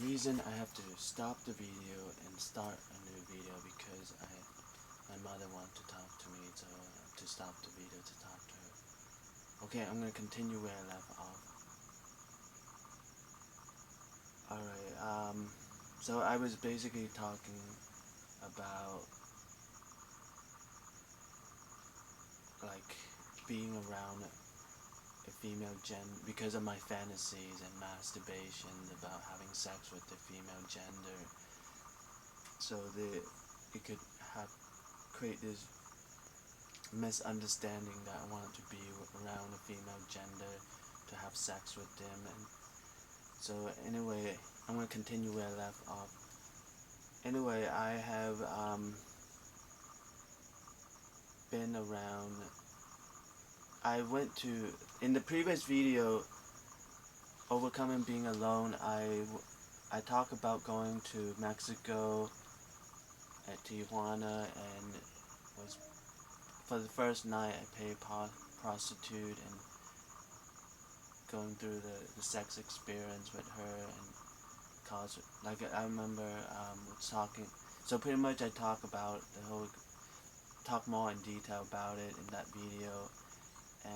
reason I have to stop the video and start a new video because my mother wanted to talk to me, so I have to stop the video to talk to her. Okay, I'm gonna continue where I left off. Alright, so I was basically talking about like being around a female because of my fantasies and masturbation about having sex with the female gender, so it could have create this misunderstanding that I wanted to be around a female gender to have sex with them. And so anyway, I'm gonna continue where I left off. Anyway, I have been around. I went to, in the previous video, overcoming being alone, I talk about going to Mexico at Tijuana, and was for the first night I paid prostitute and going through the sex experience with her, and cause like I remember talking. So pretty much I talk more in detail about it in that video.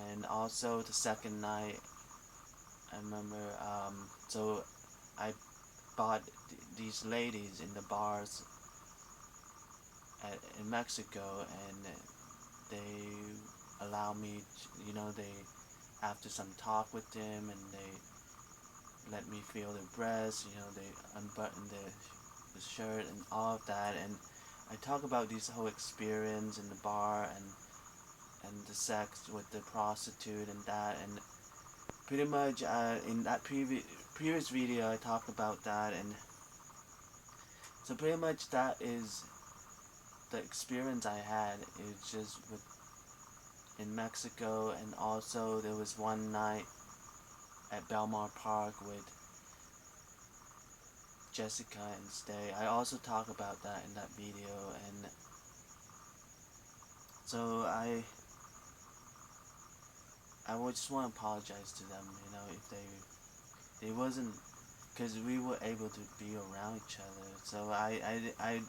And also the second night, I remember, so I bought these ladies in the bars in Mexico, and they allow me to, after some talk with them, and they let me feel their breasts, they unbutton the shirt and all of that, and I talk about this whole experience in the bar, and the sex with the prostitute and that, and pretty much in that previous video I talked about that. And so pretty much that is the experience I had. It's just in Mexico, and also there was one night at Belmar Park with Jessica and Stay. I also talk about that in that video, and so I would just want to apologize to them, if they wasn't, because we were able to be around each other. So I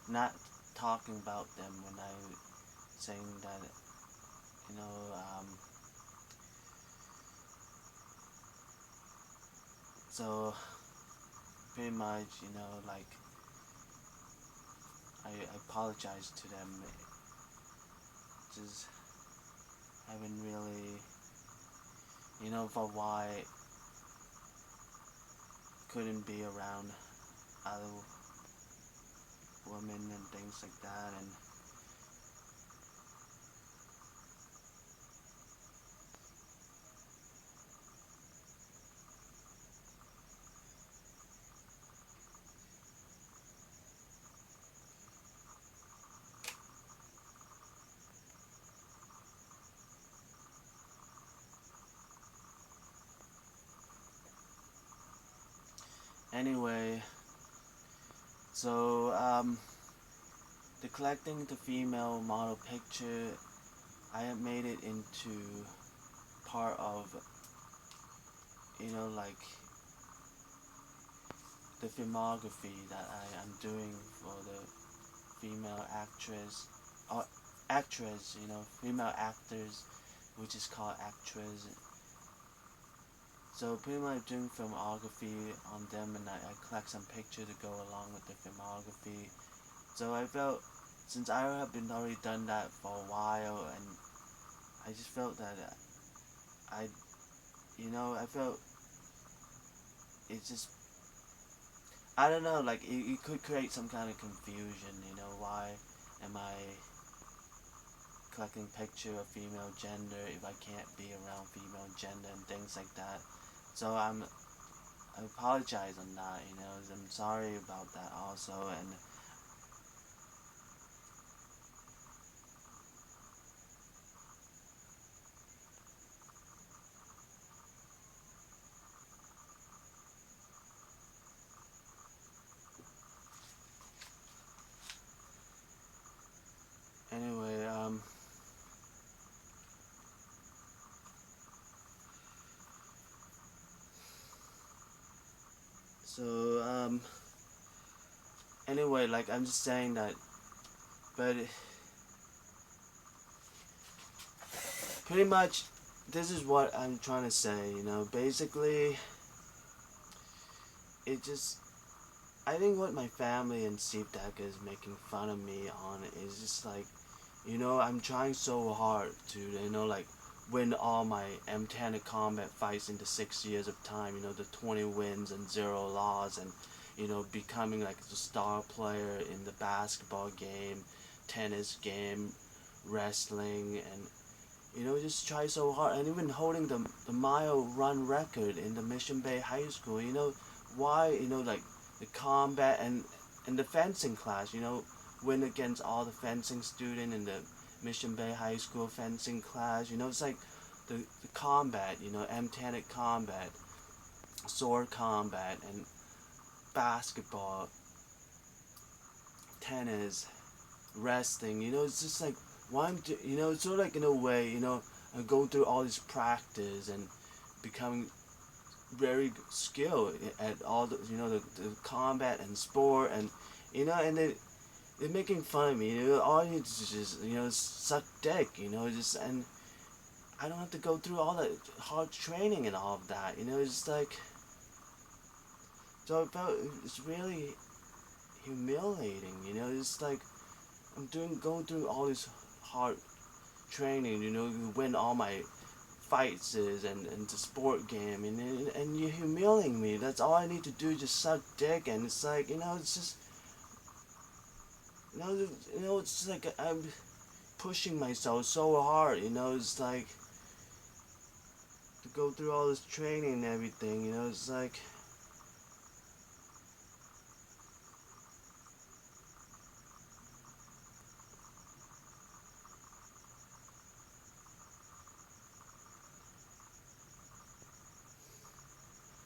not talking about them when I saying that, so pretty much, like I apologize to them. Just haven't really, for why couldn't be around other women and things like that. And anyway, so the collecting the female model picture, I have made it into part of, like the filmography that I am doing for the female actress, or actress, female actors, which is called actress. So pretty much doing filmography on them, and I collect some pictures to go along with the filmography. So I felt, since I have been already done that for a while, and I just felt that I felt it's just, I don't know, like it could create some kind of confusion, why am I collecting picture of female gender if I can't be around female gender and things like that. So I apologize on that, I'm sorry about that also. And anyway, So anyway, like I'm just saying that, but pretty much this is what I'm trying to say. Basically, it just I think what my family and Steve Decker is making fun of me on is just like, I'm trying so hard to, like win all my M10 combat fights into 6 years of time, the 20 wins and 0 losses, and, becoming like the star player in the basketball game, tennis game, wrestling, and, just try so hard, and even holding the mile run record in the Mission Bay High School, why, like, the combat and the fencing class, win against all the fencing student in the Mission Bay High School fencing class, it's like the combat, M10 combat, sword combat, and basketball, tennis, wrestling, it's just like, why it's sort of like in a way, I go through all this practice and becoming very skilled at all the the combat and sport, and and they're making fun of me, all you need to just suck dick, just, and I don't have to go through all that hard training and all of that, it's just like, so it's really humiliating, it's like I'm going through all this hard training, to win all my fights and the sport game, and you're humiliating me. That's all I need to do, just suck dick, and it's like, it's just, it's like I'm pushing myself so hard, it's like to go through all this training and everything, it's like,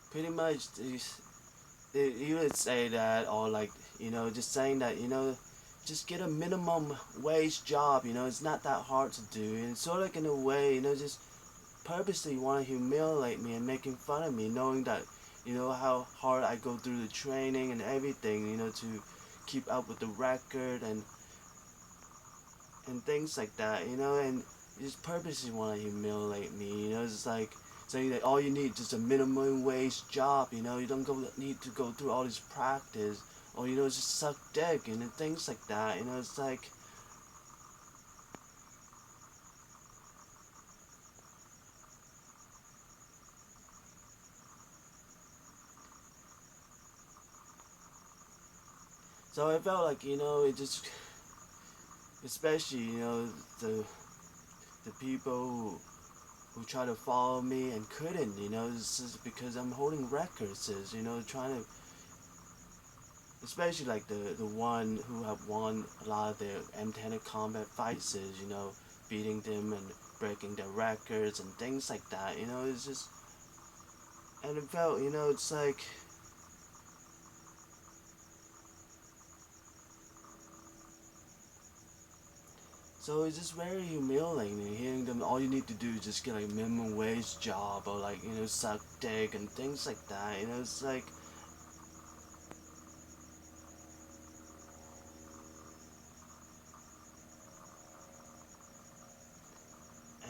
pretty much you would say that, or like, just saying that, just get a minimum wage job, it's not that hard to do, and it's sort of like in a way, just purposely want to humiliate me and making fun of me, knowing that, how hard I go through the training and everything, to keep up with the record and things like that, and you just purposely want to humiliate me, it's like saying that all you need is just a minimum wage job, you don't need to go through all this practice, or, just suck dick, and things like that, it's like, so I felt like, it just, especially, the people who try to follow me and couldn't, this is because I'm holding records, trying to, especially like the one who have won a lot of their M10 combat fights, beating them and breaking their records and things like that, it's just, and it felt, it's like, so it's just very humiliating hearing them, all you need to do is just get like a minimum wage job, or like, suck dick and things like that, it's like,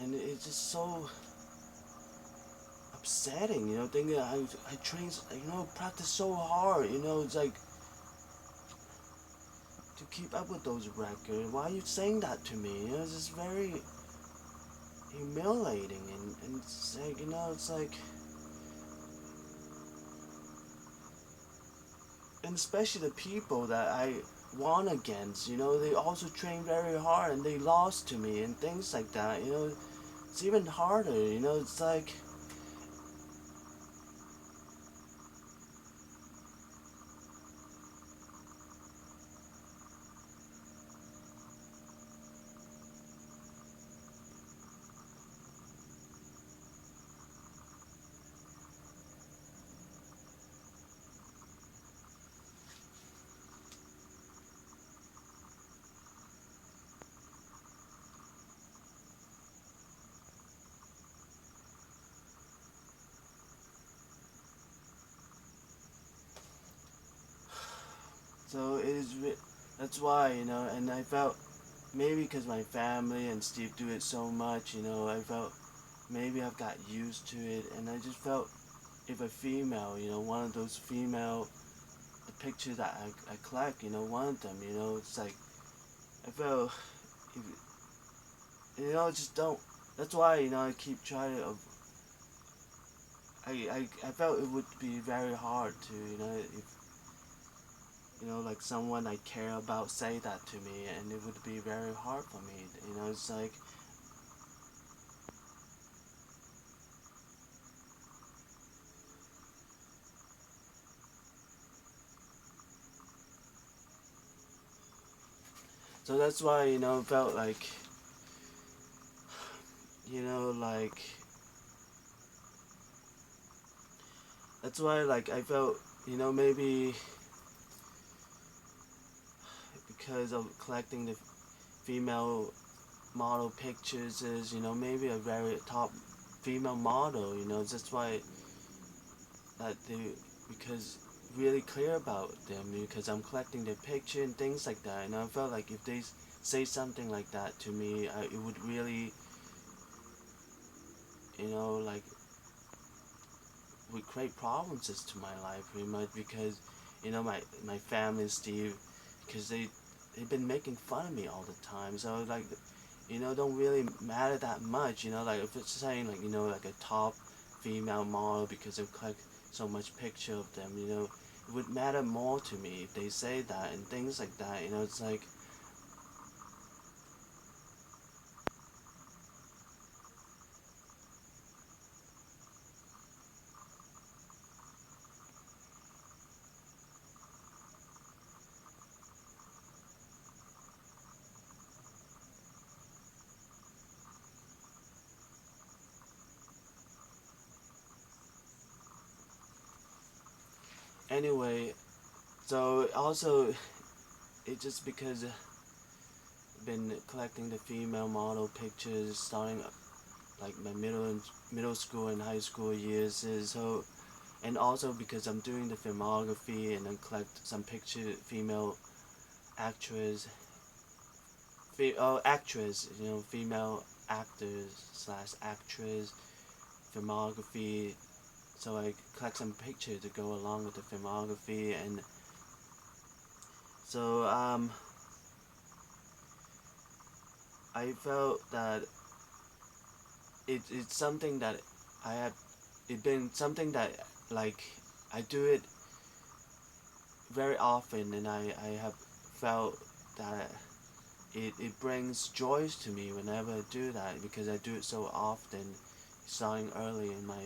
and it's just so upsetting, thinking I train, practice so hard, it's like, to keep up with those records. Why are you saying that to me? It's just very humiliating, and it's like, it's like, and especially the people that I won against, they also train very hard and they lost to me and things like that, it's even harder, it's like, So that's why, and I felt maybe because my family and Steve do it so much, I felt maybe I've got used to it, and I just felt if a female, one of those female the pictures that I collect, one of them, it's like I felt if, just don't. That's why, I keep trying to. I felt it would be very hard to, if like someone I care about say that to me, and it would be very hard for me. It's like so that's why it felt like like that's why like I felt maybe because of collecting the female model pictures is maybe a very top female model. That's why that they because really clear about them because I'm collecting their picture and things like that, and I felt like if they say something like that to me, it would really like would create problems to my life pretty much because my family and Steve because they've been making fun of me all the time, so like don't really matter that much, like if it's saying like like a top female model because I collect so much picture of them, it would matter more to me if they say that and things like that, it's like anyway, so also it's just because I've been collecting the female model pictures starting like my middle school and high school years is so, and also because I'm doing the filmography and then collect some picture female actress actress, female actors slash actress filmography, so I collect some pictures to go along with the filmography, and so I felt that it's something that I have it been something that like I do it very often, and I have felt that it brings joys to me whenever I do that because I do it so often, starting early in my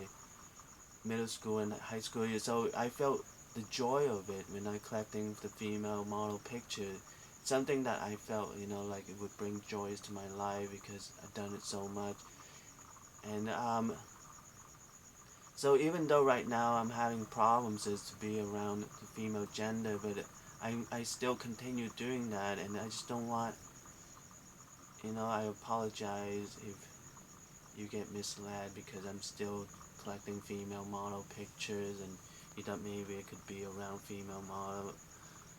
middle school and high school years. So I felt the joy of it when I collecting the female model picture. Something that I felt, like it would bring joys to my life because I've done it so much. And so even though right now I'm having problems as to be around the female gender, but I still continue doing that, and I just don't want, I apologize if you get misled because I'm still collecting female model pictures, and you thought maybe it could be around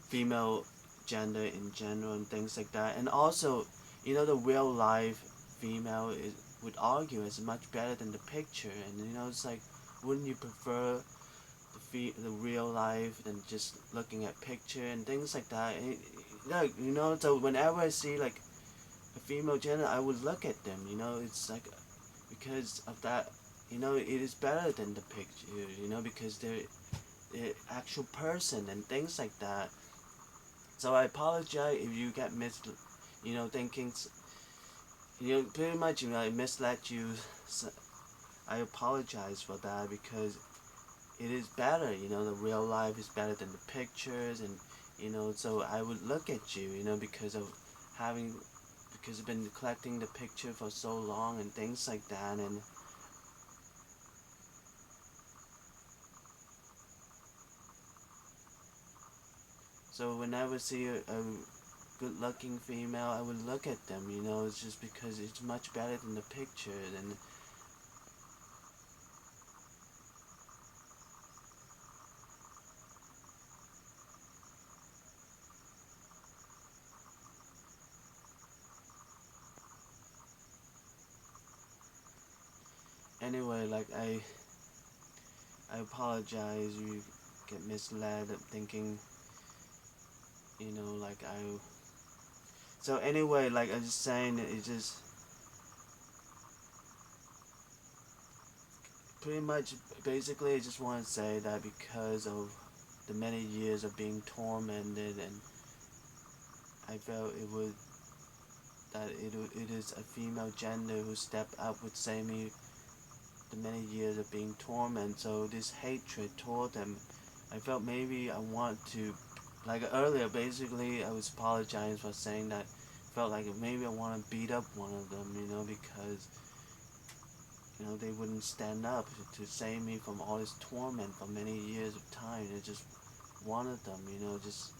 female gender in general and things like that. And also, the real life female would argue is much better than the picture, and it's like, wouldn't you prefer the real life than just looking at picture and things like that? And, like so whenever I see like a female gender, I would look at them. It's like because of that. It is better than the picture. Because they're actual person and things like that. So I apologize if you get thinking, pretty much, I misled you. So I apologize for that because it is better, the real life is better than the pictures, and, so I would look at you, because of having, because I've been collecting the picture for so long and things like that, and so whenever I see a good looking female, I would look at them, it's just because it's much better than the picture, and anyway, like I apologize. You get misled thinking, like I. So anyway, like I'm just saying, it just pretty much, basically, I just want to say that because of the many years of being tormented, and I felt it is a female gender who stepped up would save me the many years of being tormented. So this hatred toward them, I felt maybe I want to, like earlier, basically I was apologizing for saying that. Felt like maybe I want to beat up one of them, because they wouldn't stand up to save me from all this torment for many years of time. I just wanted them, just.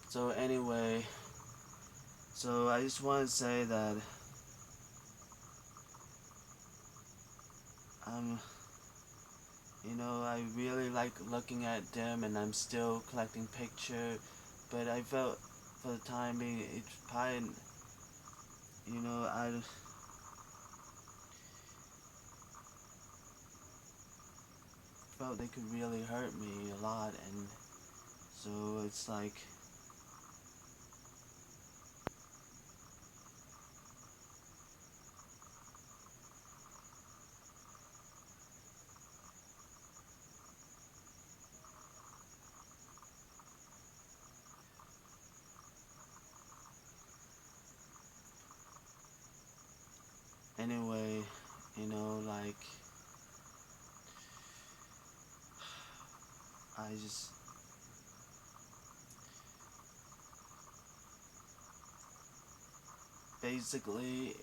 So anyway, so I just want to say that um, I really like looking at them, and I'm still collecting pictures. But I felt for the time being, it's probably, I felt they could really hurt me a lot, and so it's like. Anyway, like I just basically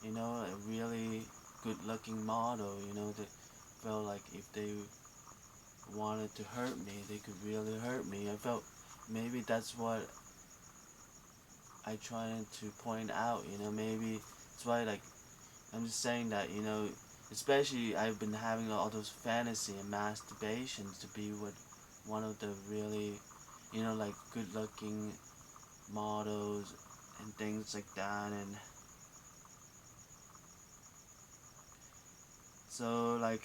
a really good looking model, that felt like if they wanted to hurt me, they could really hurt me. I felt maybe that's what I trying to point out, maybe it's why, like, I'm just saying that, especially I've been having all those fantasy and masturbations to be with one of the really, like good looking models and things like that. And so, like,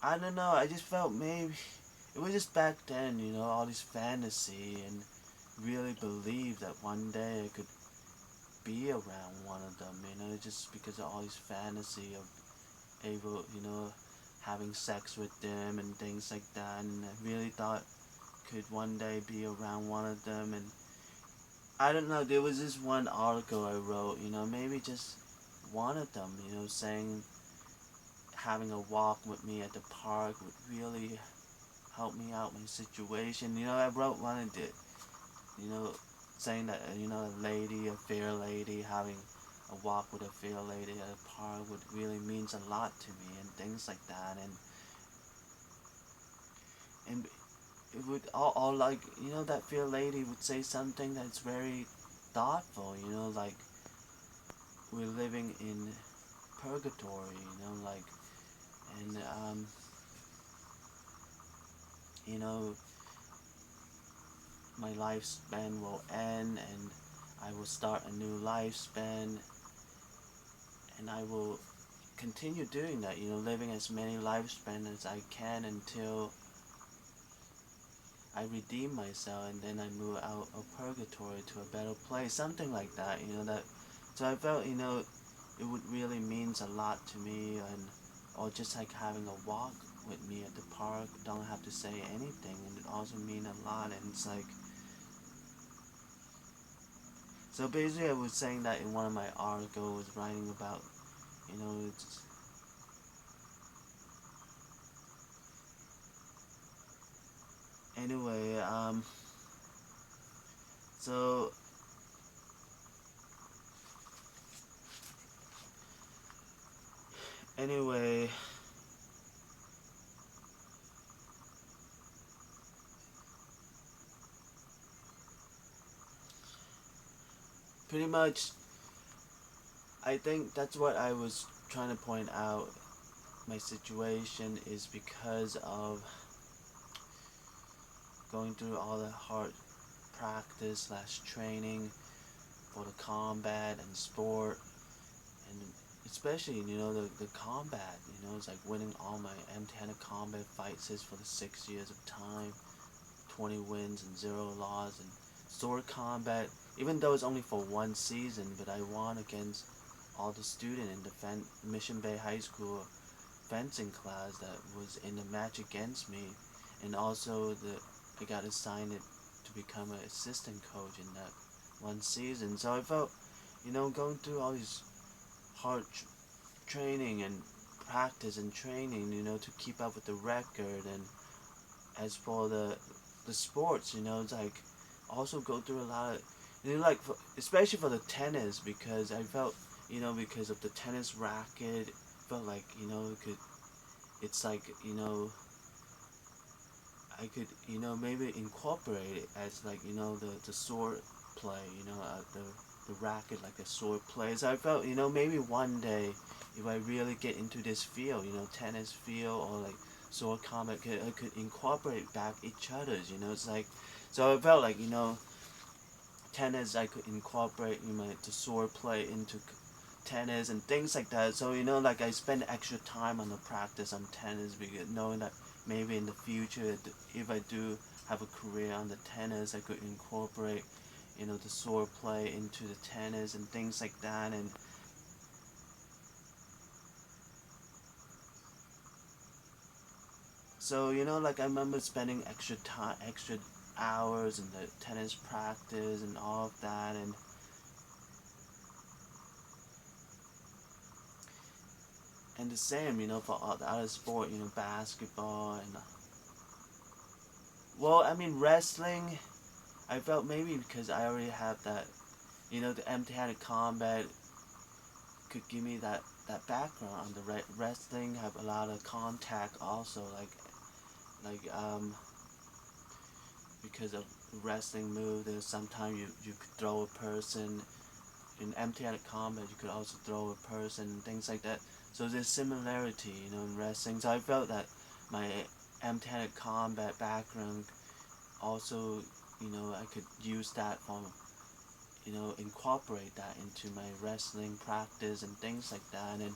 I don't know, I just felt maybe it was just back then, all this fantasy, and really believe that one day I could be around one of them, just because of all this fantasy of able, having sex with them and things like that. And I really thought could one day be around one of them. And I don't know, there was this one article I wrote, maybe just one of them, saying having a walk with me at the park would really help me out my situation. I wrote one of it, you know, saying that, a lady, a fair lady, having a walk with a fair lady at a park would really means a lot to me, and things like that. And it would all like, that fair lady would say something that's very thoughtful, like we're living in purgatory, like, and you know, my lifespan will end, and I will start a new lifespan, and I will continue doing that, living as many lifespans as I can until I redeem myself, and then I move out of purgatory to a better place, something like that, that. So I felt, it would really means a lot to me, and or just like having a walk with me at the park, don't have to say anything, and it also mean a lot. And it's like, so basically I was saying that in one of my articles, writing about, it's anyway, so anyway, pretty much I think that's what I was trying to point out. My situation is because of going through all the hard practice slash training for the combat and sport, and especially the combat. It's like winning all my M10 combat fights is for the 6 years of time, 20 wins and 0 losses, and sword combat. Even though it's only for 1 season, but I won against all the student in the Mission Bay High School fencing class that was in the match against me, and also I got assigned to become an assistant coach in that 1 season. So I felt, going through all these hard training and practice and training, to keep up with the record. And as for the sports, it's like also go through a lot of, like especially for the tennis, because I felt, because of the tennis racket, felt like it could, it's like I could maybe incorporate it as like the sword play, the racket like a sword play. So I felt maybe one day if I really get into this field, tennis field or like sword combat, I could incorporate back each other's. It's like, so I felt like tennis I could incorporate the sword play into tennis and things like that. So like I spend extra time on the practice on tennis, because knowing that maybe in the future, if I do have a career on the tennis, I could incorporate the sword play into the tennis and things like that. And so like I remember spending extra time, extra hours in the tennis practice and all of that. And the same, for all the other sport, basketball and well, I mean wrestling. I felt maybe because I already have that, the empty-handed combat could give me that background on the wrestling. Have a lot of contact also, like because of wrestling move. There's sometimes you could throw a person in empty-handed combat. You could also throw a person and things like that. So there's similarity, in wrestling. So I felt that my empty-handed combat background also, I could use that for, incorporate that into my wrestling practice and things like that. And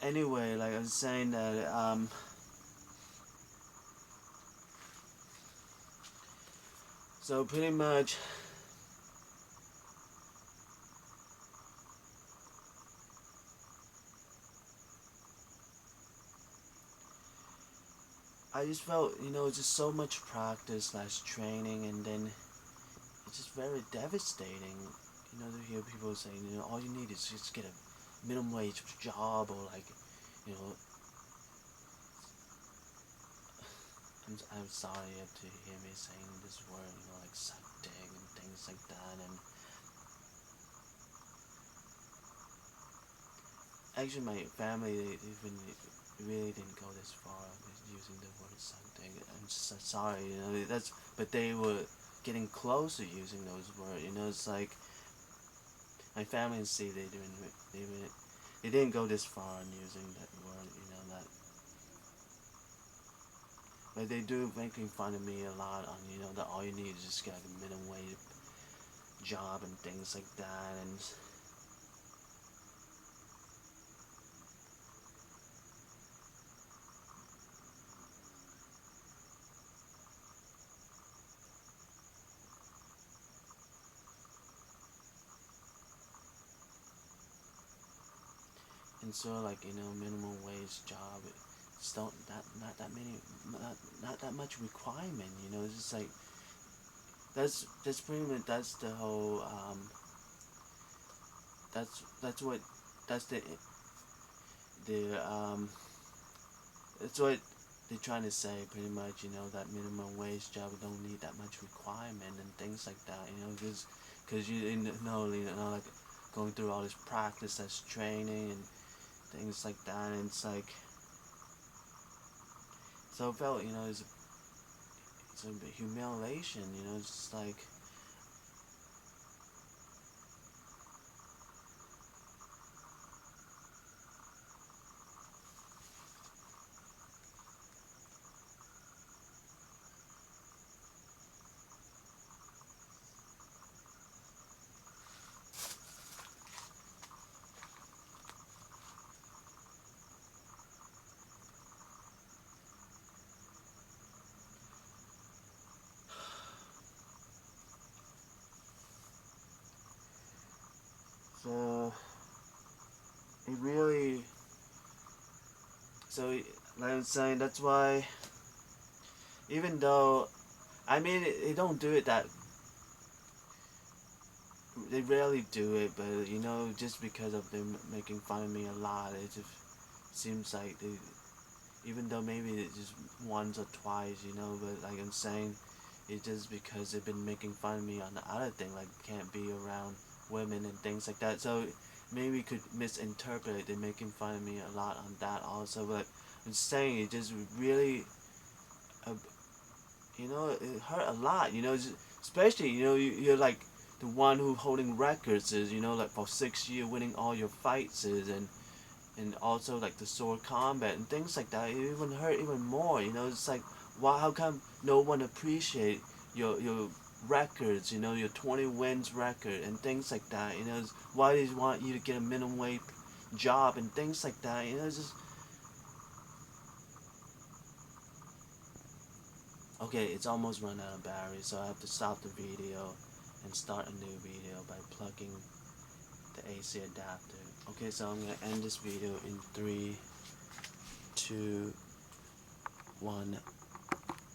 anyway, like I was saying that, so pretty much, I just felt, just so much practice slash training, and then it's just very devastating, to hear people saying, all you need is just get a minimum wage job, or like, you know, I'm sorry you have to hear me saying this word, like suck dick and things like that. And actually, my family, they even really didn't go this far with using the word suck dick. I'm so sorry, that's, but they were getting close to using those words. It's like my family and see they didn't go this far in using that word. That, but they do making fun of me a lot on that all you need is just get like a minimum wage job and things like that. And so like minimum wage job, it's not that many, not that much requirement. It's just like that's pretty much, that's the whole that's what that's the that's what they're trying to say pretty much. That minimum wage job don't need that much requirement and things like that. Because like going through all this practice, that's training and things like that. And it's like, So I felt, it's a humiliation, it's just like, so it really, so like I was saying, that's why, even though, I mean, they don't do it that, they rarely do it, but just because of them making fun of me a lot, it just seems like they, even though maybe it's just once or twice, but like I'm saying, it's just because they've been making fun of me on the other thing, like can't be around women and things like that. So maybe we could misinterpret it. They're making fun of me a lot on that also, but I'm saying it just really, uh, it hurt a lot. Especially you're like the one who holding records is like for 6 years winning all your fights is and also like the sword combat and things like that. It even hurt even more. It's like, why? How come no one appreciate your records? Your 20 wins record and things like that. Why do they want you to get a minimum wage job and things like that? It's just okay. It's almost run out of battery, so I have to stop the video and start a new video by plugging the AC adapter. Okay, so I'm gonna end this video in 3, 2, 1.